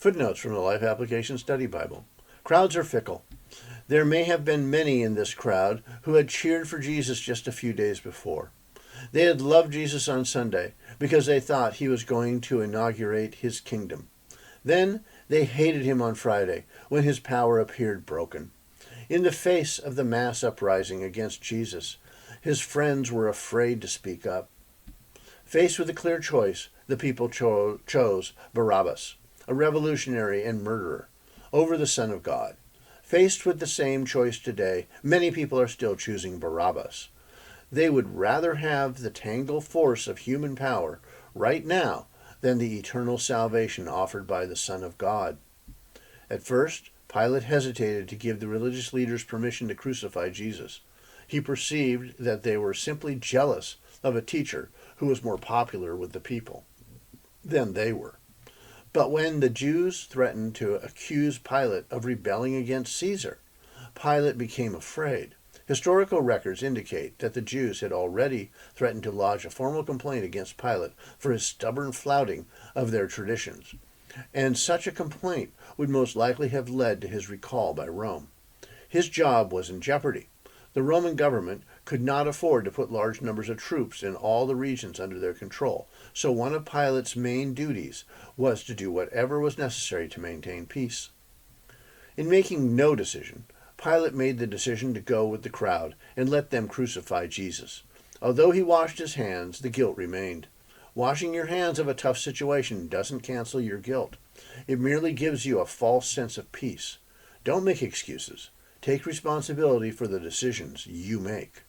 Footnotes from the Life Application Study Bible. Crowds are fickle. There may have been many in this crowd who had cheered for Jesus just a few days before. They had loved Jesus on Sunday because they thought he was going to inaugurate his kingdom. Then they hated him on Friday when his power appeared broken. In the face of the mass uprising against Jesus, his friends were afraid to speak up. Faced with a clear choice, the people chose Barabbas, a revolutionary and murderer, over the Son of God. Faced with the same choice today, many people are still choosing Barabbas. They would rather have the tangled force of human power right now than the eternal salvation offered by the Son of God. At first, Pilate hesitated to give the religious leaders permission to crucify Jesus. He perceived that they were simply jealous of a teacher who was more popular with the people than they were. But when the Jews threatened to accuse Pilate of rebelling against Caesar, Pilate became afraid. Historical records indicate that the Jews had already threatened to lodge a formal complaint against Pilate for his stubborn flouting of their traditions, and such a complaint would most likely have led to his recall by Rome. His job was in jeopardy. The Roman government could not afford to put large numbers of troops in all the regions under their control, so one of Pilate's main duties was to do whatever was necessary to maintain peace. In making no decision, Pilate made the decision to go with the crowd and let them crucify Jesus. Although he washed his hands, the guilt remained. Washing your hands of a tough situation doesn't cancel your guilt. It merely gives you a false sense of peace. Don't make excuses. Take responsibility for the decisions you make.